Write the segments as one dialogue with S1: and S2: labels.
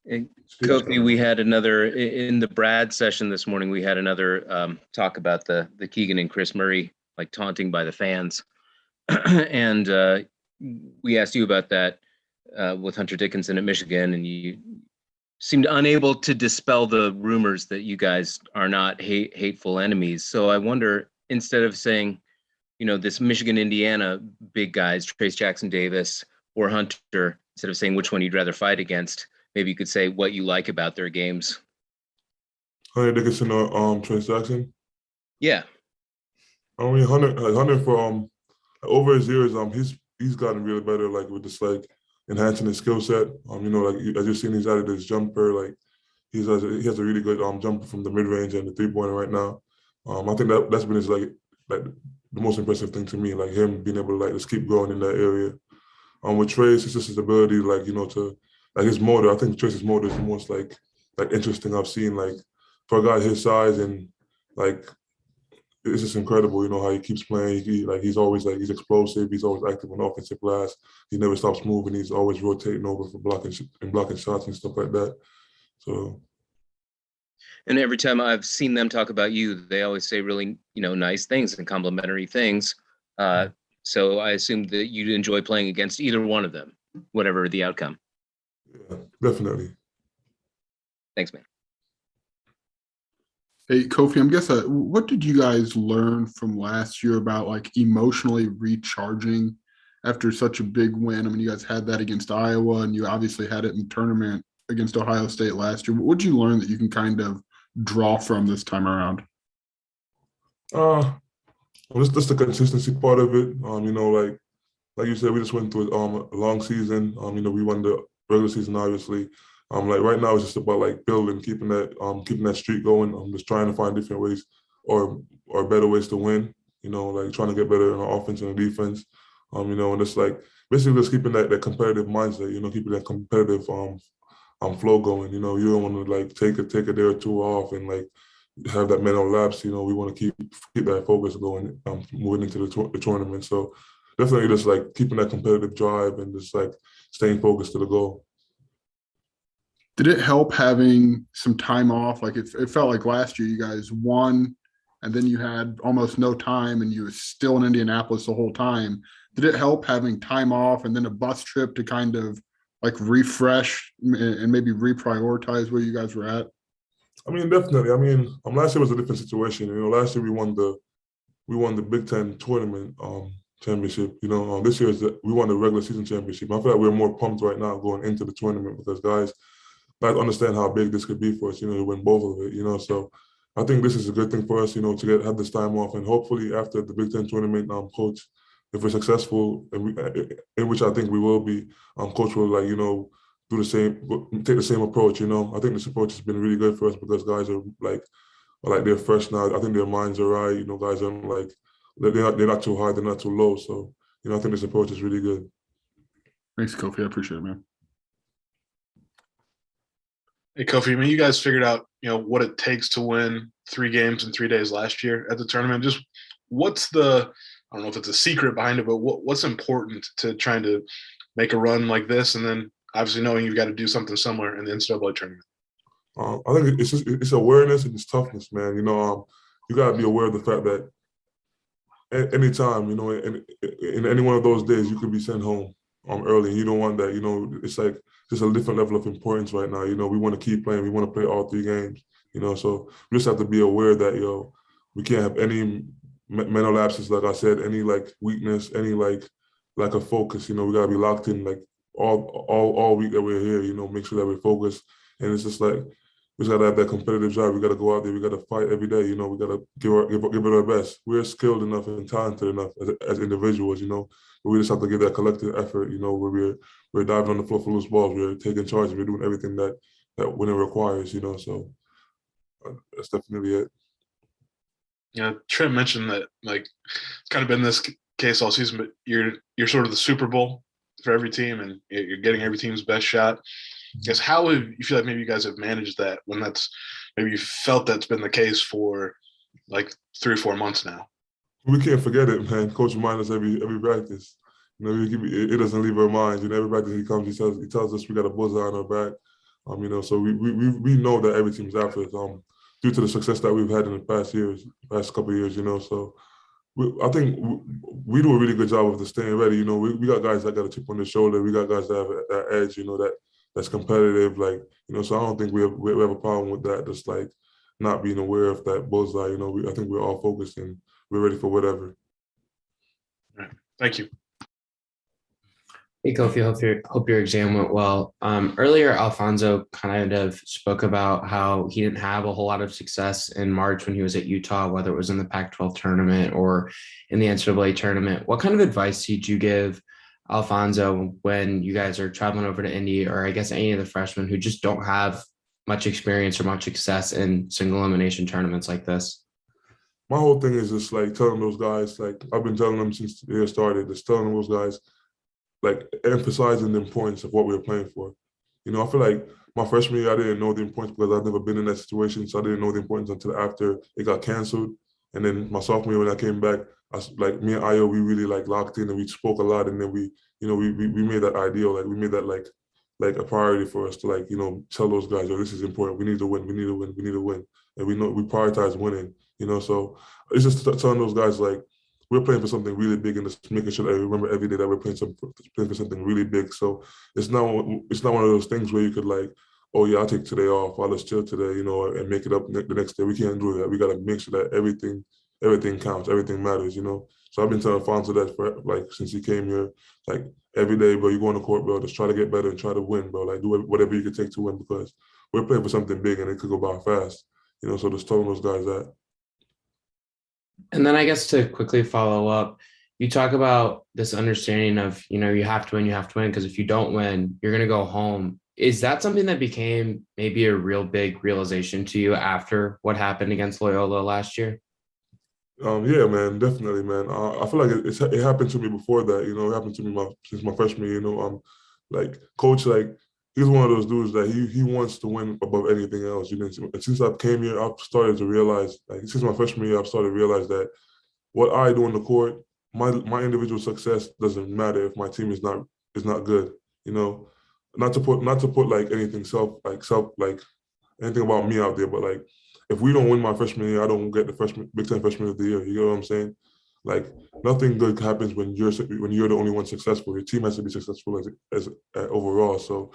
S1: And
S2: Speech
S1: Kofi,
S2: coming
S1: we
S2: up.
S1: had another in the Brad session this morning. We had another talk about the Keegan and Chris Murray like taunting by the fans, and we asked you about that with Hunter Dickinson at Michigan, and you seemed unable to dispel the rumors that you guys are not hateful enemies. So I wonder, instead of saying, this Michigan, Indiana big guys, Trace Jackson Davis or Hunter, instead of saying which one you'd rather fight against, maybe you could say what you like about their games.
S2: Hunter Dickinson or Trace Jackson.
S1: Yeah.
S2: I mean Hunter for over his years, he's gotten really better, like with this like enhancing his skill set. Like as you've seen, he's added his jumper. Like he has a really good jumper from the mid range and the 3-pointer right now. I think that's been his like the most impressive thing to me, like him being able to like just keep growing in that area. With Trace, it's just his ability, like to like his motor. I think Trace's motor is the most like interesting I've seen. Like for a guy his size and like it's just incredible, how he keeps playing. He's always like he's explosive. He's always active on offensive glass. He never stops moving. He's always rotating over for blocking shots and stuff like that. So.
S1: And every time I've seen them talk about you, they always say really, nice things and complimentary things. So I assume that you'd enjoy playing against either one of them, whatever the outcome.
S2: Yeah, definitely.
S1: Thanks, man.
S3: Hey, Kofi, I'm guessing, what did you guys learn from last year about like emotionally recharging after such a big win? I mean, you guys had that against Iowa, and you obviously had it in the tournament against Ohio State last year. What did you learn that you can kind of draw from this time around?
S2: Well, just the consistency part of it. Like you said, we just went through a long season. We won the regular season, obviously. Like right now, it's just about like building, keeping that streak going. I'm just trying to find different ways or better ways to win. Like trying to get better in our offense and defense. And it's like basically just keeping that competitive mindset. Keeping that competitive flow going. You don't want to like take a day or two off and like have that mental lapse. We want to keep that focus going moving into the tournament. So definitely just like keeping that competitive drive and just like staying focused to the goal.
S3: Did it help having some time off? Like it felt like last year you guys won and then you had almost no time and you were still in Indianapolis the whole time. Did it help having time off and then a bus trip to kind of like refresh and maybe reprioritize where you guys were at?
S2: I mean, definitely. I mean, last year was a different situation. Last year we won the Big Ten tournament championship. This year we won the regular season championship. I feel like we're more pumped right now going into the tournament because guys understand how big this could be for us. To win both of it. So I think this is a good thing for us. To have this time off and hopefully after the Big Ten tournament, coach, if we're successful, in which I think we will be, coach will do the same, take the same approach. I think this approach has been really good for us because guys are like they're fresh now. I think their minds are right. Guys are like they're not too high, they're not too low. So I think this approach is really good.
S3: Thanks, Kofi. I appreciate it, man.
S4: Hey, Kofi, I mean, you guys figured out, what it takes to win 3 games in 3 days last year at the tournament. Just what's I don't know if it's a secret behind it, but what's important to trying to make a run like this, and then obviously knowing you've got to do something similar in the NCAA tournament?
S2: I think it's awareness and it's toughness, man. You got to be aware of the fact that anytime, in any one of those days, you could be sent home early. You don't want that. It's like just a different level of importance right now. We want to keep playing. We want to play all 3 games. So we just have to be aware that we can't have any mental lapses, like I said, any like weakness, any like lack of focus. We got to be locked in like all week that we're here. Make sure that we're focused. And it's just like we just got to have that competitive drive. We got to go out there. We got to fight every day. We got to give it our best. We're skilled enough and talented enough as individuals. But we just have to give that collective effort. Where we're diving on the floor for loose balls. We're taking charge. We're doing everything that winning requires. So that's definitely it.
S4: Trent mentioned that like it's kind of been this case all season, but you're sort of the Super Bowl for every team, and you're getting every team's best shot. I guess how have you feel like maybe you guys have managed that when that's maybe you felt that's been the case for like 3 or 4 months now?
S2: We can't forget it, man. Coach reminds us every practice. It doesn't leave our minds. Every practice he comes, he tells us we got a bullseye on our back. So we know that every team's after us, due to the success that we've had in the past couple of years, So I think we do a really good job of the staying ready. We got guys that got a chip on their shoulder. We got guys that have that edge, that's competitive. So I don't think we have a problem with that. Just like not being aware of that bullseye. I think we're all focused and we're ready for whatever.
S4: All right. Thank you.
S5: Hey, Kofi, hope your exam went well. Earlier, Alfonso kind of spoke about how he didn't have a whole lot of success in March when he was at Utah, whether it was in the Pac-12 tournament or in the NCAA tournament. What kind of advice did you give Alfonso when you guys are traveling over to Indy, or I guess any of the freshmen who just don't have much experience or much success in single elimination tournaments like this?
S2: My whole thing is just like telling those guys, like I've been telling them since the year started, just telling those guys, like emphasizing the importance of what we were playing for. I feel like my freshman year, I didn't know the importance because I've never been in that situation. So I didn't know the importance until after it got canceled. And then my sophomore year when I came back, me and Ayo, we really like locked in and we spoke a lot. And then we made that ideal, like we made that like a priority for us to tell those guys, this is important. We need to win. We need to win. We need to win. And we know we prioritize winning, So it's just telling those guys like, we're playing for something really big and just making sure that I remember every day that we're playing for something really big. So it's not one of those things where you could like, oh yeah, I'll take today off, I'll just chill today, and make it up the next day. We can't do that. We got to make sure that everything counts, everything matters, So I've been telling Fonzo that for like since he came here, like every day, bro, you go on the court, bro, just try to get better and try to win, bro. Like do whatever you can take to win because we're playing for something big and it could go by fast, So just telling those guys that.
S5: And then I guess to quickly follow up, you talk about this understanding of, you have to win, because if you don't win, you're going to go home. Is that something that became maybe a real big realization to you after what happened against Loyola last year?
S2: Yeah, man, definitely, man. I feel like it happened to me before that, it happened to me since my freshman year, like coach, like he's one of those dudes that he wants to win above anything else. And since I came here, I've started to realize, like since my freshman year, I've started to realize that what I do on the court, my individual success doesn't matter if my team is not good. Not to put like anything like anything about me out there, but like if we don't win my freshman year, I don't get the Big Ten Freshman of the Year. You know what I'm saying? Like nothing good happens when you're the only one successful. Your team has to be successful as overall. So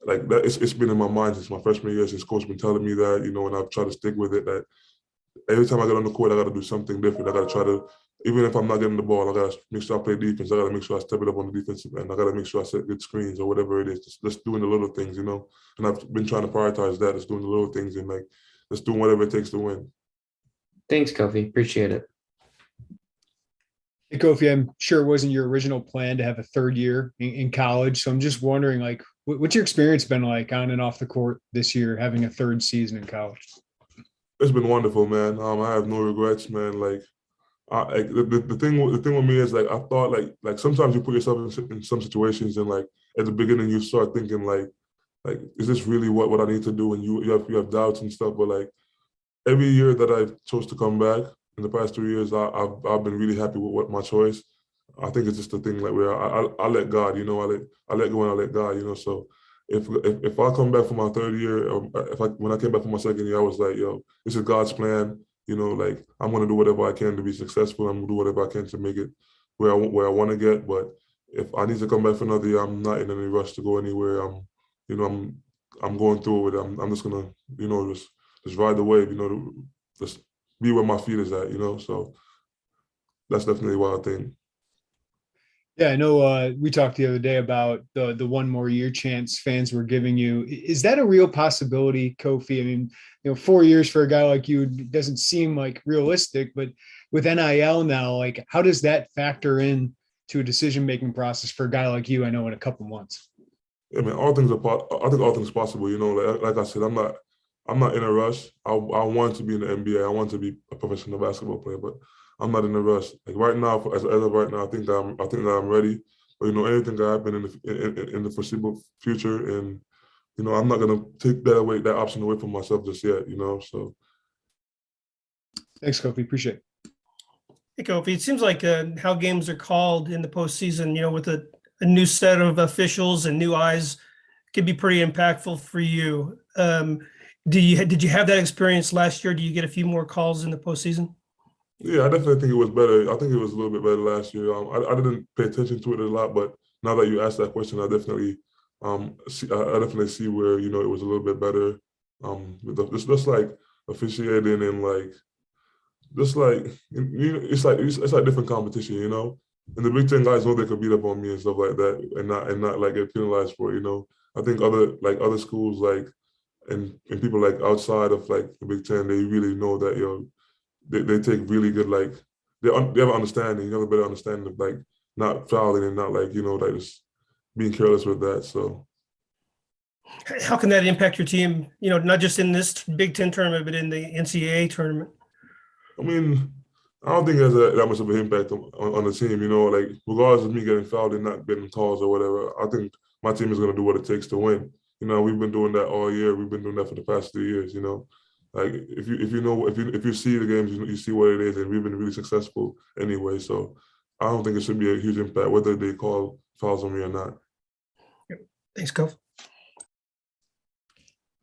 S2: like that, it's been in my mind since my freshman year. Since coach been telling me that, and I've tried to stick with it. That every time I get on the court, I got to do something different. I got to try to, even if I'm not getting the ball, I got to make sure I play defense. I got to make sure I step it up on the defensive end. I got to make sure I set good screens or whatever it is. Just doing the little things, And I've been trying to prioritize that. Just doing the little things and like just doing whatever it takes to win.
S5: Thanks, Kofi. Appreciate it.
S6: Hey, Kofi, I'm sure it wasn't your original plan to have a third year in college. So I'm just wondering, like, what's your experience been like on and off the court this year, having a third season in college?
S2: It's been wonderful, man. I have no regrets, man. Like, the thing with me is like I thought like sometimes you put yourself in some situations and like at the beginning you start thinking like is this really what I need to do? And you have doubts and stuff. But like every year that I chose to come back in the past 3 years, I've been really happy with my choice. I think it's just a thing like where I let God, I let go and I let God, So if I come back for my third year, when I came back for my second year, I was like, yo, this is God's plan. Like I'm gonna do whatever I can to be successful. I'm gonna do whatever I can to make it where I want to get. But if I need to come back for another year, I'm not in any rush to go anywhere. I'm going through it. I'm just gonna, just ride the wave. Just be where my feet is at. So that's definitely what I think.
S6: Yeah, I know we talked the other day about the one more year chance fans were giving you. Is that a real possibility, Kofi? I mean, 4 years for a guy like you doesn't seem like realistic, but with NIL now, like how does that factor in to a decision-making process for a guy like you, I know in a couple months?
S2: Yeah, man, I think all things are possible, like I said, I'm not in a rush. I want to be in the NBA. I want to be a professional basketball player, but I'm not in a rush. Like right now, as of right now, I think that I'm ready. But anything can happen in the foreseeable future, and I'm not gonna take that option away from myself just yet. So.
S6: Thanks, Kofi. Appreciate it.
S7: Hey, Kofi, it seems like how games are called in the postseason, with a new set of officials and new eyes could be pretty impactful for you. Did you have that experience last year? Do you get a few more calls in the postseason?
S2: Yeah, I definitely think it was better. I think it was a little bit better last year. I didn't pay attention to it a lot, but now that you asked that question, I definitely I definitely see where it was a little bit better. Just like officiating and like just like it's like different competition, And the Big Ten guys know they could beat up on me and stuff like that, and not like get penalized for it. I think other schools like and people like outside of like the Big Ten, they really know that they take really good like they have an understanding, a better understanding of like not fouling and not like like just being careless with that. So
S7: how can that impact your team? Not just in this Big Ten tournament, but in the NCAA tournament.
S2: I mean, I don't think it has that much of an impact on the team. Like regardless of me getting fouled and not getting calls or whatever, I think my team is going to do what it takes to win. We've been doing that all year. We've been doing that for the past 3 years. Like if you see the games, you see what it is, and we've been really successful anyway. So I don't think it should be a huge impact whether they call fouls on me or not.
S7: Thanks, Kofi.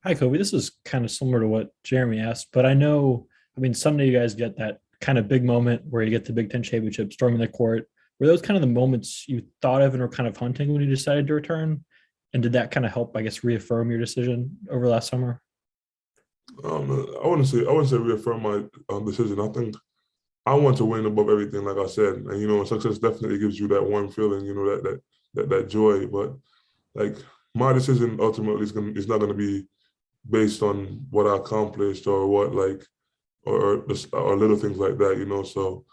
S8: Hi, Kobe. This is kind of similar to what Jeremy asked, but I mean, someday you guys get that kind of big moment where you get the Big Ten championship, storming the court. Were those kind of the moments you thought of and were kind of hunting when you decided to return? And did that kind of help, I guess, reaffirm your decision over last summer?
S2: I wouldn't say reaffirm my decision. I think I want to win above everything, like I said, and success definitely gives you that warm feeling, that joy. But like my decision ultimately is not going to be based on what I accomplished or what like or little things like that, So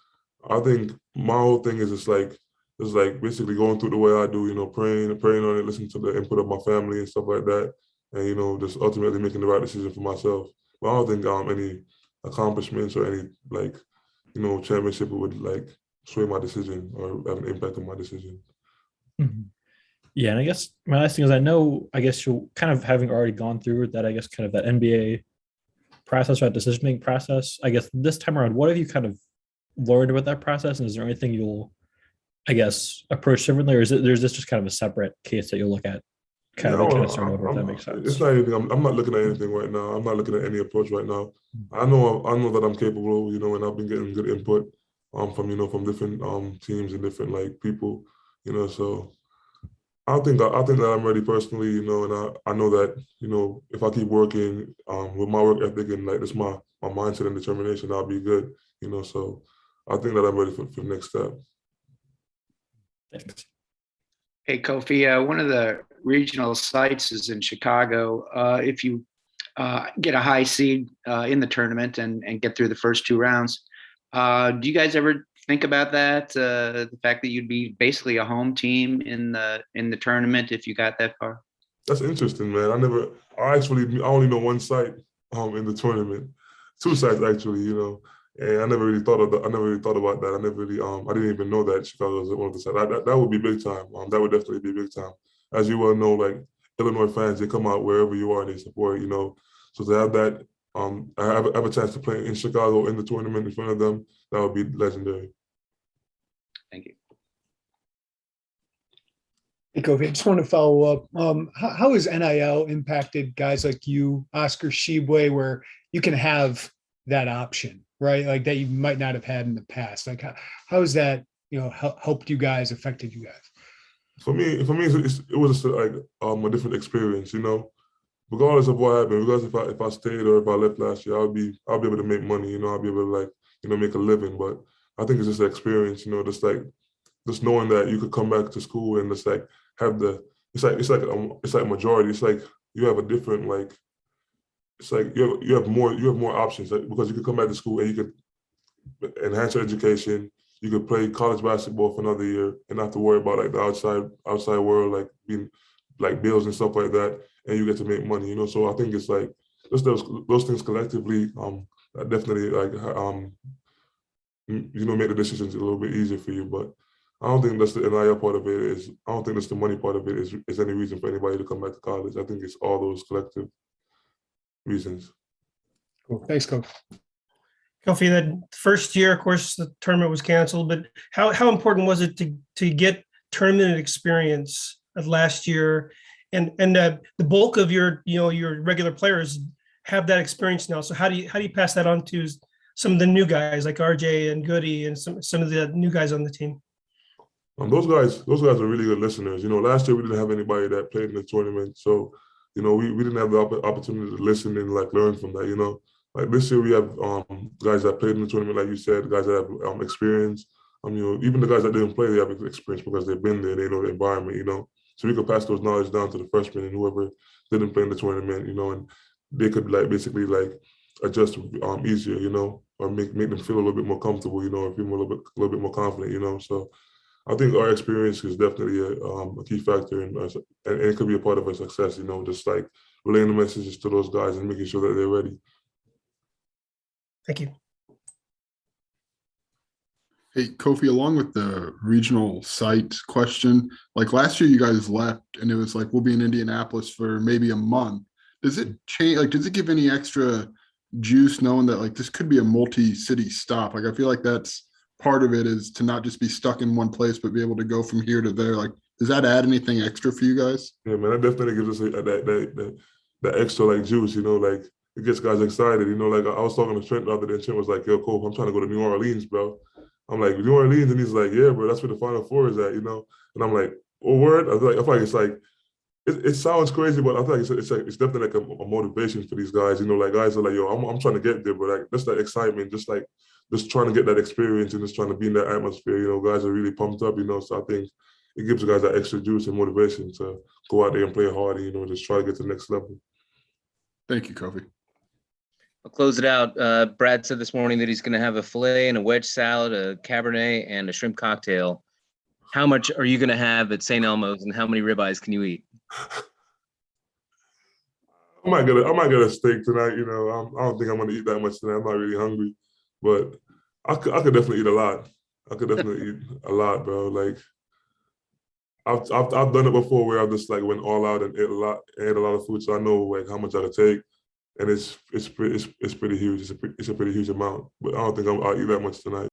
S2: I think my whole thing is just like basically going through the way I do, praying on it, listening to the input of my family and stuff like that, and just ultimately making the right decision for myself. But I don't think any accomplishments or any like championship would like sway my decision or have an impact on my decision.
S8: Mm-hmm. Yeah, and I guess my last thing is I guess you're kind of having already gone through that, I guess kind of that NBA process or that decision-making process. I guess this time around, what have you kind of learned about that process? And is there anything you'll, I guess, approach differently, or there's this just kind of a separate case that you'll look at kind of start over, if that makes sense?
S2: It's not anything. I'm not looking at anything right now. I'm not looking at any approach right now. I know that I'm capable, and I've been getting good input from different teams and different like people, so I think that I'm ready personally, and I know that, if I keep working with my work ethic and like this my mindset and determination, I'll be good, so I think that I'm ready for the next step.
S8: Thanks.
S9: Hey, Kofi, one of the regional sites is in Chicago. If you get a high seed in the tournament and get through the first 2 rounds, do you guys ever think about that? The fact that you'd be basically a home team in the tournament if you got that far?
S2: That's interesting, man. I only know one site in the tournament, 2 sites actually, and I never really thought about that. I didn't even know that Chicago was one of the sites. That would be big time. That would definitely be big time. As you well know, like Illinois fans, they come out wherever you are and they support, So to have that, I have a chance to play in Chicago in the tournament in front of them, that would be legendary.
S9: Thank you.
S6: Hey, Kofi, I just want to follow up. How has NIL impacted guys like you, Oscar Tshiebwe, where you can have that option, right? Like that you might not have had in the past. Like how has that, helped you guys, affected you guys?
S2: For me, it was just like a different experience, Regardless of what happened, regardless if I stayed or if I left last year, I'll be able to make money, I'll be able to like, make a living. But I think it's just an experience, just knowing that you could come back to school and just like have it's like a majority. It's like you have a different like, it's like you have more options because you could come back to school and you could enhance your education. You could play college basketball for another year and not have to worry about like the outside world, like being like bills and stuff like that, and you get to make money, So I think it's like just those things collectively definitely like make the decisions a little bit easier for you. But I don't think that's the NIL part of it. I don't think that's the money part of it is any reason for anybody to come back to college. I think it's all those collective reasons.
S6: Cool. Thanks, Coach.
S7: Kofi, that first year, of course, the tournament was canceled, but how important was it to get tournament experience last year and the bulk of your your regular players have that experience now. So how do you pass that on to some of the new guys like RJ and Goody and some of the new guys on the team?
S2: Those guys are really good listeners. Last year we didn't have anybody that played in the tournament, so we didn't have the opportunity to listen and like learn from that. Like this year we have guys that played in the tournament, like you said, guys that have experience. Even the guys that didn't play, they have experience because they've been there, they know the environment. So we could pass those knowledge down to the freshmen and whoever didn't play in the tournament. And they could basically adjust easier. Or make them feel a little bit more comfortable. Or feel a little bit more confident. So I think our experience is definitely a key factor, and it could be a part of our success. Just like relaying the messages to those guys and making sure that they're ready.
S7: Thank you.
S3: Hey, Kofi, along with the regional site question, like last year you guys left and it was like, we'll be in Indianapolis for maybe a month. Does it change? Like, does it give any extra juice knowing that like this could be a multi-city stop? Like, I feel like that's part of it, is to not just be stuck in one place, but be able to go from here to there. Like, does that add anything extra for you guys?
S2: Yeah, man, that definitely gives us that extra juice, like it gets guys excited, like I was talking to Trent the other day, and Trent was like, yo, Cole, I'm trying to go to New Orleans, bro. I'm like, New Orleans? And he's like, yeah, bro, that's where the Final Four is at, And I'm like, oh, word? I feel like it's like, it sounds crazy, but I feel like it's definitely like a motivation for these guys, like guys are like, yo, I'm trying to get there, but like, that's that excitement, just trying to get that experience and just trying to be in that atmosphere, guys are really pumped up, so I think it gives the guys that extra juice and motivation to go out there and play hard and, just try to get to the next level.
S3: Thank you, Kofi.
S1: I'll close it out. Brad said this morning that he's going to have a filet and a wedge salad, a Cabernet, and a shrimp cocktail. How much are you going to have at St. Elmo's, and how many ribeyes can you eat?
S2: I might get a steak tonight. I don't think I'm going to eat that much tonight. I'm not really hungry, but I could definitely eat a lot. I could definitely eat a lot, bro. Like I've done it before where I just went all out and ate a lot of food, so I know how much I could take. And it's pretty huge. It's a pretty huge amount, but I don't think I'll eat that much tonight.